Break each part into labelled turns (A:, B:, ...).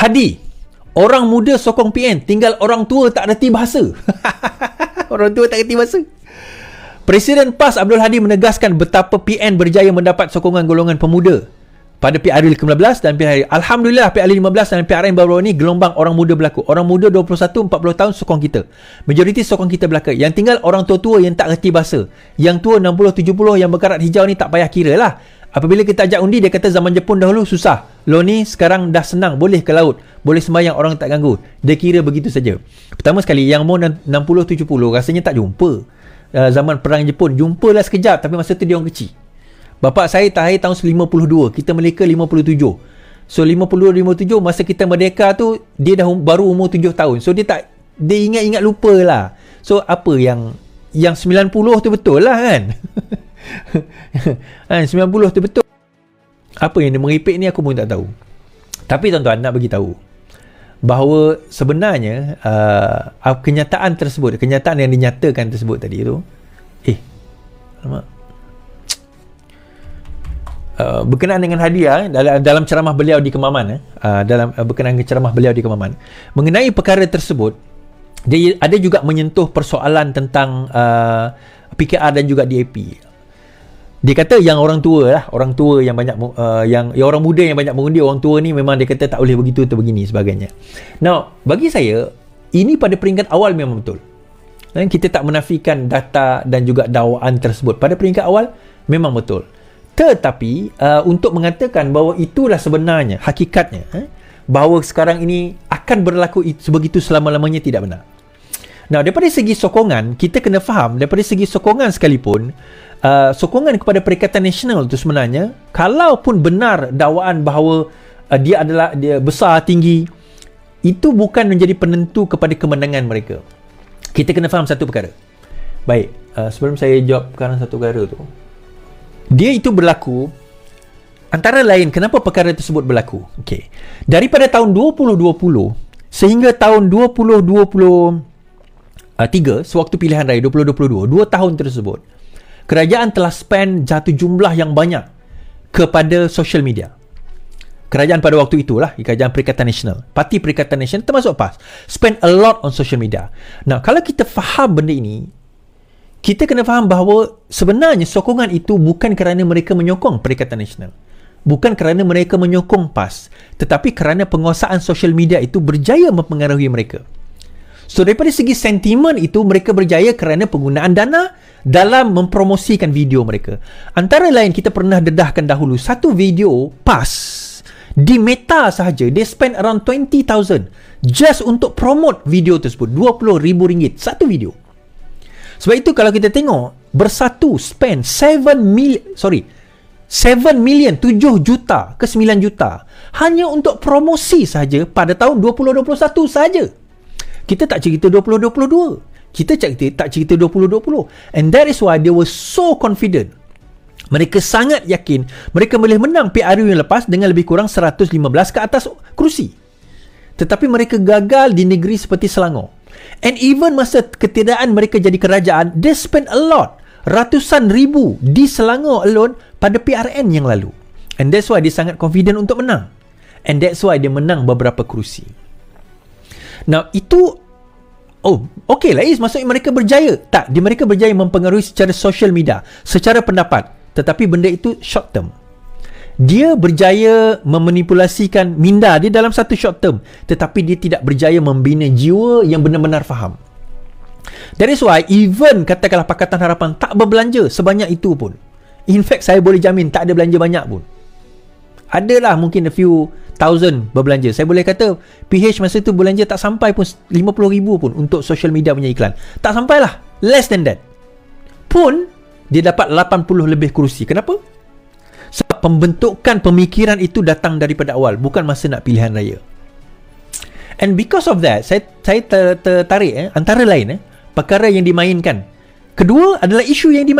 A: Hadi, orang muda sokong PN, tinggal orang tua tak reti bahasa. Orang tua tak reti bahasa. Presiden PAS Abdul Hadi menegaskan betapa PN berjaya mendapat sokongan golongan pemuda pada PRU ke-15 dan PRU. Alhamdulillah PRU 15 dan PRN baru-baru ni gelombang orang muda berlaku. Orang muda 21-40 tahun sokong kita. Majoriti sokong kita belaka. Yang tinggal orang tua-tua yang tak reti bahasa. Yang tua 60-70 yang berkarat hijau ni tak payah kira lah. Apabila kita ajak undi, dia kata zaman Jepun dahulu susah. Lo ni sekarang dah senang. Boleh ke laut. Boleh sembahyang, orang tak ganggu. Dia kira begitu saja. Pertama sekali, yang umur 60-70 rasanya tak jumpa. Zaman perang Jepun, jumpalah sekejap, tapi masa tu dia orang kecil. Bapak saya tahir tahun 52, kita Melaka 57. So 52-57, masa kita merdeka tu dia dah baru umur 7 tahun. So dia ingat-ingat lupa lah. So apa yang 90 tu betul lah kan. 90 tu betul. Apa yang dia meripik ni aku pun tak tahu. Tapi tuan-tuan, nak bagi tahu bahawa sebenarnya kenyataan tersebut, kenyataan yang dinyatakan tersebut tadi tu, alamak, berkenaan dengan hadiah dalam ceramah beliau di Kemaman, berkenaan dengan ceramah beliau di Kemaman mengenai perkara tersebut, dia ada juga menyentuh persoalan tentang PKR dan juga DAP. Dia kata yang orang tua yang banyak yang orang muda yang banyak mengundi, orang tua ni memang dia kata tak boleh begitu atau begini sebagainya. Now, bagi saya ini pada peringkat awal memang betul. Dan kita tak menafikan data dan juga dakwaan tersebut. Pada peringkat awal memang betul. Tetapi untuk mengatakan bahawa itulah sebenarnya hakikatnya, bahawa sekarang ini akan berlaku sebegitu selama-lamanya, tidak benar. Nah, daripada segi sokongan, kita kena faham, daripada segi sokongan sekalipun, sokongan kepada Perikatan Nasional itu sebenarnya, kalaupun benar dakwaan bahawa dia besar, tinggi, itu bukan menjadi penentu kepada kemenangan mereka. Kita kena faham satu perkara. Baik, sebelum saya jawabkan satu perkara tu, dia itu berlaku antara lain, kenapa perkara tersebut berlaku? Okey. Daripada tahun 2020 sehingga tahun 2023, sewaktu pilihan raya 2022, 2 tahun tersebut, kerajaan telah spend jatuh jumlah yang banyak kepada social media. Kerajaan pada waktu itulah, Kerajaan Perikatan Nasional, Parti Perikatan Nasional termasuk PAS, spend a lot on social media. Nah, kalau kita faham benda ini, kita kena faham bahawa sebenarnya sokongan itu bukan kerana mereka menyokong Perikatan Nasional, bukan kerana mereka menyokong PAS, tetapi kerana penguasaan social media itu berjaya mempengaruhi mereka. So daripada segi sentimen itu, mereka berjaya kerana penggunaan dana dalam mempromosikan video mereka. Antara lain, kita pernah dedahkan dahulu, satu video PAS di Meta sahaja, they spend around 20,000 just untuk promote video tersebut. RM20,000 satu video. Sebab itu kalau kita tengok, bersatu spend 7 million, 7 juta ke 9 juta hanya untuk promosi sahaja pada tahun 2021 sahaja. Kita tak cerita 2022. Kita tak cerita 2020. And that is why they were so confident. Mereka sangat yakin mereka boleh menang PRU yang lepas dengan lebih kurang 115 ke atas kerusi. Tetapi mereka gagal di negeri seperti Selangor. And even masa ketiadaan mereka jadi kerajaan, they spend a lot. Ratusan ribu di Selangor alone pada PRN yang lalu. And that's why dia sangat confident untuk menang. And that's why dia menang beberapa kerusi. Now, itu okey lah, maksudnya mereka berjaya. Tak, mereka berjaya mempengaruhi secara social media, secara pendapat. Tetapi benda itu short term. Dia berjaya memanipulasikan minda dia dalam satu short term, tetapi dia tidak berjaya membina jiwa yang benar-benar faham. That is why even katakanlah Pakatan Harapan tak berbelanja sebanyak itu pun. In fact, saya boleh jamin tak ada belanja banyak pun. Adalah mungkin a few thousand berbelanja. Saya boleh kata PH masa tu belanja tak sampai pun 50,000 pun untuk social media punya iklan. Tak sampai lah. Less than that. Pun dia dapat 80 lebih kerusi. Kenapa? Sebab pembentukan pemikiran itu datang daripada awal, bukan masa nak pilihan raya. And because of that, saya tertarik antara lain perkara yang dimainkan. Kedua adalah isu yang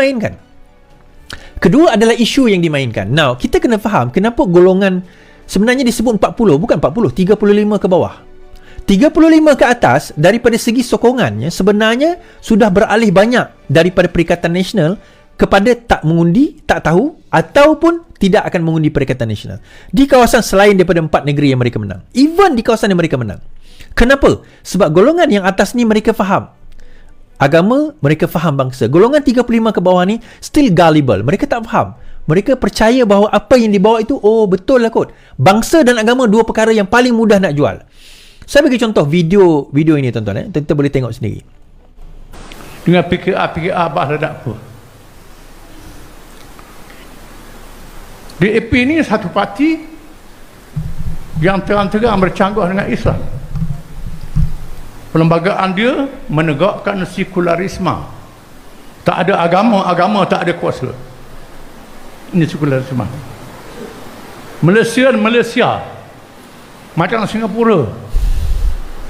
A: dimainkan. Now, kita kena faham kenapa golongan sebenarnya disebut 40, bukan 40, 35 ke bawah. 35 ke atas daripada segi sokongannya sebenarnya sudah beralih banyak daripada Perikatan Nasional kepada tak mengundi, tak tahu, ataupun tidak akan mengundi Perikatan Nasional. Di kawasan selain daripada 4 negeri yang mereka menang. Even di kawasan yang mereka menang. Kenapa? Sebab golongan yang atas ni mereka faham agama, mereka faham bangsa. Golongan 35 ke bawah ni still gullible. Mereka tak faham. Mereka percaya bahawa apa yang dibawa itu, oh betul lah kot. Bangsa dan agama dua perkara yang paling mudah nak jual. Saya bagi contoh video ini tuan-tuan. Kita boleh tengok sendiri.
B: Dengan PKR bahasa tak apa. DAP ni satu parti yang terang-terang bercanggah dengan Islam. Perlembagaan dia menegakkan sekularisme. Tak ada agama tak ada kuasa. Ini sekularisme. Malaysia macam Singapura,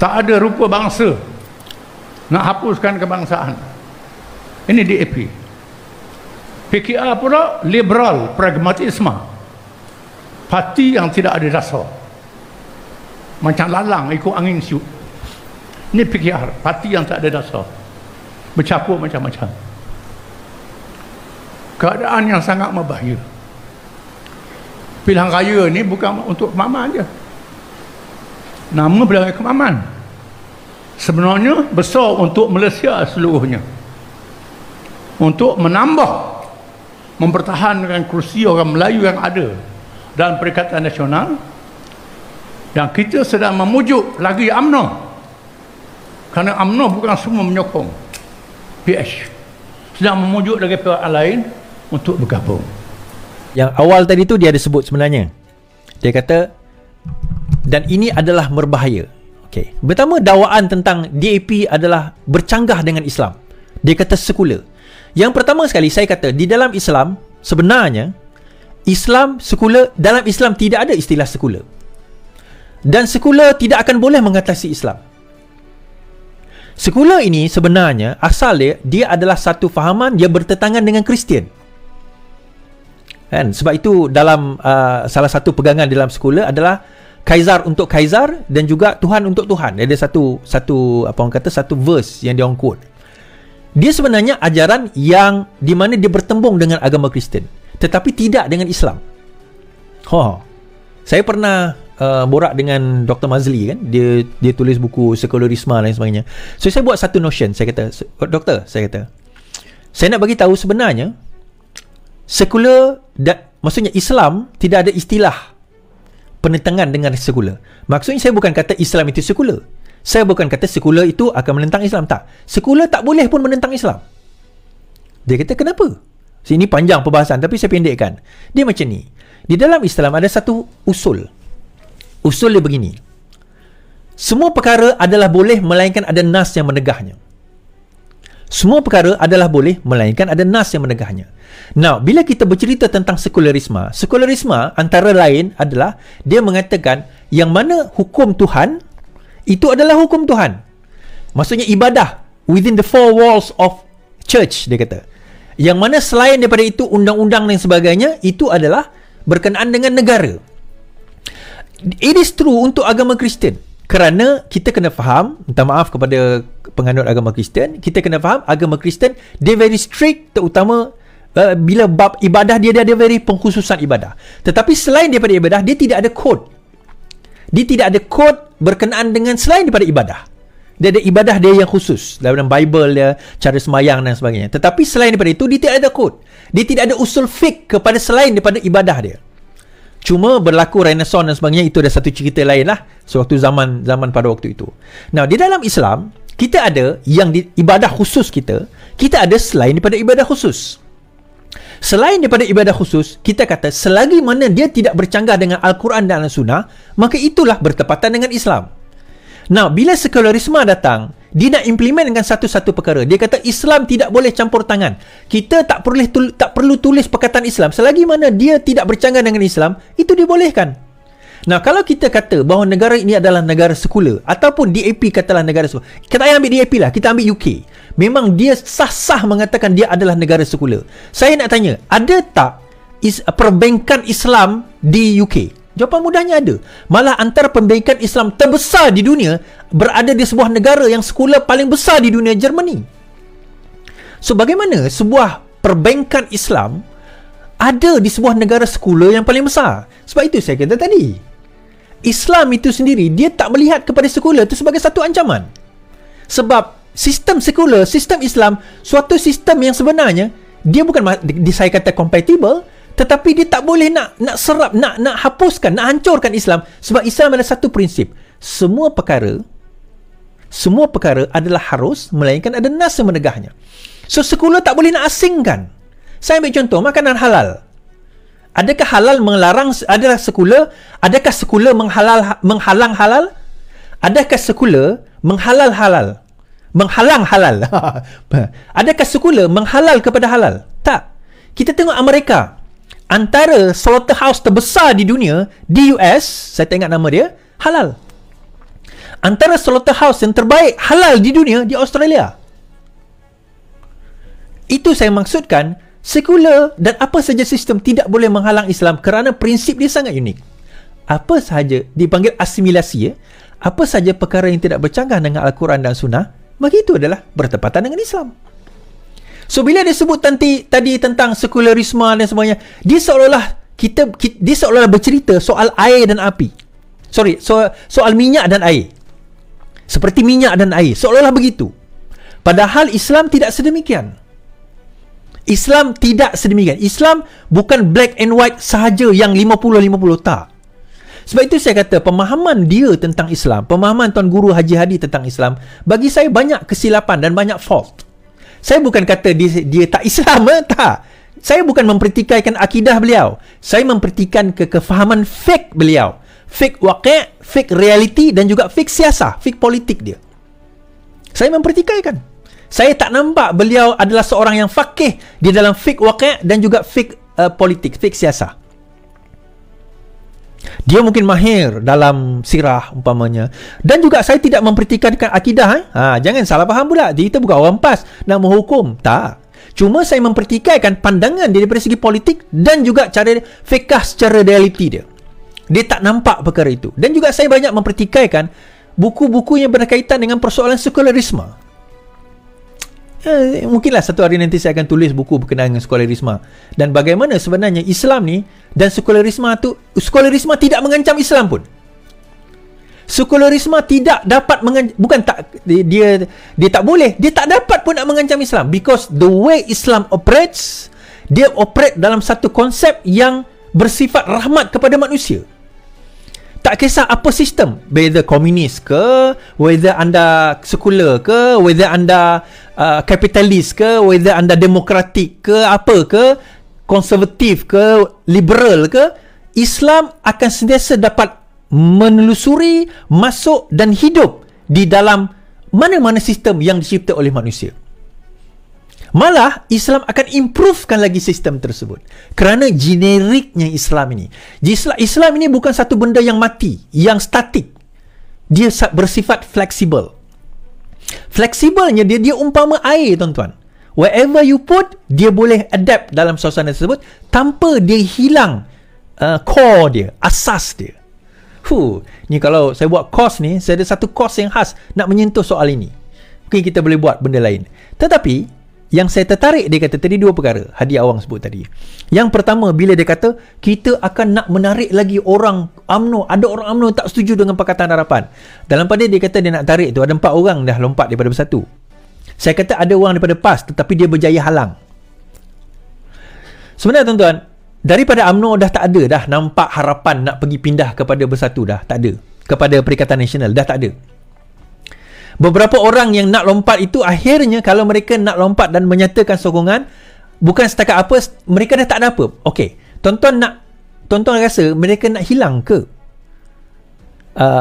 B: tak ada rupa bangsa, nak hapuskan kebangsaan. Ini DAP. PKR pula liberal pragmatisme, parti yang tidak ada dasar, macam lalang ikut angin siut. Ini PKR, parti yang tak ada dasar, bercampur macam-macam. Keadaan yang sangat berbahaya. Pilihan raya ni bukan untuk kemaman je. Nama pilihan raya kemaman sebenarnya besar untuk Malaysia seluruhnya, untuk menambah, mempertahankan kursi orang Melayu yang ada dalam Perikatan Nasional. Dan kita sedang memujuk lagi UMNO, kerana UMNO bukan semua menyokong PH, sedang memujuk lagi pihak lain untuk bergabung.
A: Yang awal tadi tu dia ada sebut sebenarnya. Dia kata, dan ini adalah berbahaya. Okey. Pertama, dakwaan tentang DAP adalah bercanggah dengan Islam. Dia kata sekular. Yang pertama sekali saya kata, di dalam Islam sebenarnya Islam sekular, dalam Islam tidak ada istilah sekular. Dan sekular tidak akan boleh mengatasi Islam. Sekular ini sebenarnya asal dia adalah satu fahaman, dia bertentangan dengan Kristian. Kan? Sebab itu dalam salah satu pegangan dalam sekular adalah Kaisar untuk Kaisar dan juga Tuhan untuk Tuhan. Ada satu apa orang kata, satu verse yang dia orang quote. Dia sebenarnya ajaran yang di mana dia bertembung dengan agama Kristian, tetapi tidak dengan Islam. Saya pernah borak dengan Dr. Mazli kan, dia tulis buku sekularisme dan sebagainya. So saya buat satu notion. Saya kata, doktor, saya nak bagi tahu sebenarnya sekular maksudnya Islam tidak ada istilah penentangan dengan sekular. Maksudnya saya bukan kata Islam itu sekular. Saya bukan kata sekular itu akan menentang Islam. Tak. Sekular tak boleh pun menentang Islam. Dia kata kenapa? Ini panjang perbahasan tapi saya pendekkan. Dia macam ni. Di dalam Islam ada satu usul. Usul dia begini. Semua perkara adalah boleh melainkan ada nas yang menegahnya. Semua perkara adalah boleh melainkan ada nas yang menegahnya. Now, bila kita bercerita tentang sekularisme antara lain adalah dia mengatakan yang mana hukum Tuhan itu adalah hukum Tuhan. Maksudnya ibadah within the four walls of church, dia kata. Yang mana selain daripada itu undang-undang dan sebagainya itu adalah berkenaan dengan negara. It is true untuk agama Kristian. Kerana kita kena faham, minta maaf kepada penganut agama Kristian, kita kena faham agama Kristian dia very strict, terutama bila bab ibadah dia ada very pengkhususan ibadah. Tetapi selain daripada ibadah dia tidak ada kod. Dia tidak ada kod berkenaan dengan selain daripada ibadah. Dia ada ibadah dia yang khusus dalam Bible dia, cara sembahyang dan sebagainya. Tetapi selain daripada itu dia tidak ada kod. Dia tidak ada usul fiqh kepada selain daripada ibadah dia. Cuma berlaku Renaissance dan sebagainya, itu ada satu cerita lain lah sewaktu zaman pada waktu itu. Nah, di dalam Islam kita ada yang ibadah khusus kita ada selain daripada ibadah khusus. Selain daripada ibadah khusus, kita kata selagi mana dia tidak bercanggah dengan Al-Quran dan Al-Sunnah, maka itulah bertepatan dengan Islam. Nah, bila sekularisme datang, dia nak implement dengan satu-satu perkara. Dia kata Islam tidak boleh campur tangan. Kita tak perlu tulis perkataan Islam. Selagi mana dia tidak bercanggah dengan Islam, itu dibolehkan. Nah, kalau kita kata bahawa negara ini adalah negara sekular, ataupun DAP katalah negara sekular, kita ambil DAP lah, kita ambil UK. Memang dia sah-sah mengatakan dia adalah negara sekular. Saya nak tanya, ada tak perbankan Islam di UK? Jawapan mudahnya ada. Malah antara pembankan Islam terbesar di dunia berada di sebuah negara yang sekular paling besar di dunia, Germany. So bagaimana sebuah perbankan Islam ada di sebuah negara sekular yang paling besar. Sebab itu saya kata tadi, Islam itu sendiri, dia tak melihat kepada sekular itu sebagai satu ancaman. Sebab sistem sekular, sistem Islam, suatu sistem yang sebenarnya dia bukan saya kata compatible, tetapi dia tak boleh nak serap, nak hapuskan, nak hancurkan Islam. Sebab Islam ada satu prinsip, semua perkara adalah harus, melainkan ada nas yang menegahnya. So sekular tak boleh nak asingkan. Saya ambil contoh makanan halal. Adakah halal melarang? Adakah sekular menghalang halal? Adakah sekular menghalang halal? Adakah sekular menghalal kepada halal? Tak. Kita tengok Amerika, antara slaughterhouse terbesar di dunia, di US, saya tak ingat nama dia, halal. Antara slaughterhouse yang terbaik halal di dunia, di Australia. Itu saya maksudkan, sekular dan apa saja sistem tidak boleh menghalang Islam kerana prinsip dia sangat unik. Apa sahaja dipanggil asimilasi, apa saja perkara yang tidak bercanggah dengan Al-Quran dan Sunnah, maka itu adalah bertepatan dengan Islam. So bila dia sebut tadi tentang sekularisme dan semuanya, dia seolah-olah bercerita soal air dan api. Soal minyak dan air. Seperti minyak dan air, seolah-olah begitu. Padahal Islam tidak sedemikian. Islam tidak sedemikian. Islam bukan black and white sahaja yang 50-50, tak. Sebab itu saya kata pemahaman dia tentang Islam, pemahaman Tuan Guru Haji Hadi tentang Islam, bagi saya banyak kesilapan dan banyak fault. Saya bukan kata dia tak Islam, tak. Saya bukan mempertikaikan akidah beliau. Saya mempertikaikan kefahaman fake beliau. Fake waqi', fake reality dan juga fake siasah, fake politik dia. Saya mempertikaikan. Saya tak nampak beliau adalah seorang yang faqih di dalam fake waqi' dan juga fake politik, fake siasah. Dia mungkin mahir dalam sirah umpamanya. Dan juga saya tidak mempertikaikan akidah. Jangan salah faham pula. Kita bukan orang PAS nak menghukum. Tak. Cuma saya mempertikaikan pandangan dia daripada segi politik dan juga cara fiqh secara realiti dia. Dia tak nampak perkara itu. Dan juga saya banyak mempertikaikan buku-buku yang berkaitan dengan persoalan sekularisme. Mungkinlah satu hari nanti saya akan tulis buku berkenaan dengan sekularisme dan bagaimana sebenarnya Islam ni dan sekularisme tidak mengancam Islam pun. Sekularisme tidak dapat dia tak boleh, dia tak dapat pun nak mengancam Islam, because the way Islam operates, dia operate dalam satu konsep yang bersifat rahmat kepada manusia. Tak kisah apa sistem, whether komunis ke, whether anda sekular ke, whether anda kapitalis ke, whether anda demokratik ke, apa ke, konservatif ke, liberal ke, Islam akan sentiasa dapat menelusuri, masuk dan hidup di dalam mana-mana sistem yang dicipta oleh manusia. Malah Islam akan improvekan lagi sistem tersebut kerana generiknya Islam ini. Islam ini bukan satu benda yang mati, yang statik. Dia bersifat fleksibel. Fleksibelnya dia umpama air, tuan-tuan. Wherever you put, dia boleh adapt dalam suasana tersebut tanpa dia hilang core dia, asas dia. Ni kalau saya buat course ni, saya ada satu course yang khas nak menyentuh soal ini. Mungkin kita boleh buat benda lain. Tetapi yang saya tertarik, dia kata tadi dua perkara, Hadi Awang sebut tadi. Yang pertama, bila dia kata kita akan nak menarik lagi orang UMNO, ada orang UMNO tak setuju dengan Pakatan Harapan. Dalam pada dia kata dia nak tarik tu, ada 4 orang dah lompat daripada Bersatu. Saya kata ada orang daripada PAS tetapi dia berjaya halang. Sebenarnya tuan-tuan, daripada UMNO dah tak ada dah nampak harapan nak pergi pindah kepada Bersatu, dah tak ada. Kepada Perikatan Nasional dah tak ada. Beberapa orang yang nak lompat itu, akhirnya kalau mereka nak lompat dan menyatakan sokongan, bukan setakat apa, mereka dah tak ada apa. Okey, tuan-tuan rasa mereka nak hilang ke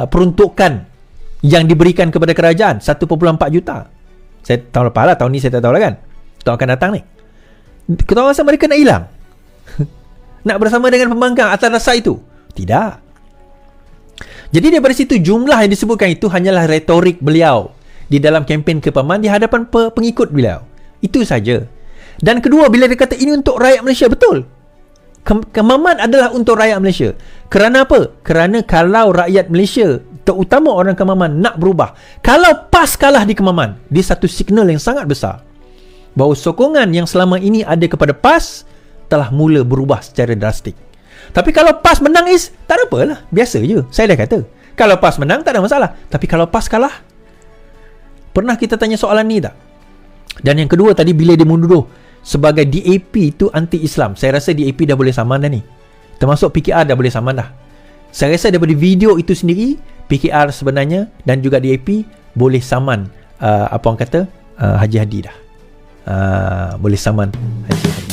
A: peruntukan yang diberikan kepada kerajaan 1.4 juta? Saya tahun lepas lah, tahun ni saya tak tahu lah kan, tahun akan datang ni. Kita rasa mereka nak hilang? Nak bersama dengan pembangkang atas dasar itu? Tidak. Jadi daripada situ, jumlah yang disebutkan itu hanyalah retorik beliau di dalam kempen kepaman di hadapan pengikut beliau. Itu saja. Dan kedua, bila dia kata ini untuk rakyat Malaysia, betul. Kemaman adalah untuk rakyat Malaysia. Kerana apa? Kerana kalau rakyat Malaysia, terutama orang Kemaman, nak berubah, kalau PAS kalah di Kemaman, dia satu signal yang sangat besar bahawa sokongan yang selama ini ada kepada PAS telah mula berubah secara drastik. Tapi kalau PAS menang tak ada apalah, biasa je. Saya dah kata, kalau PAS menang tak ada masalah. Tapi kalau PAS kalah, pernah kita tanya soalan ni tak? Dan yang kedua tadi, bila dia menuduh sebagai DAP itu anti-Islam, saya rasa DAP dah boleh saman dah ni. Termasuk PKR dah boleh saman dah. Saya rasa daripada video itu sendiri, PKR sebenarnya dan juga DAP boleh saman apa orang kata Haji Hadi dah. Boleh saman Haji Hadi.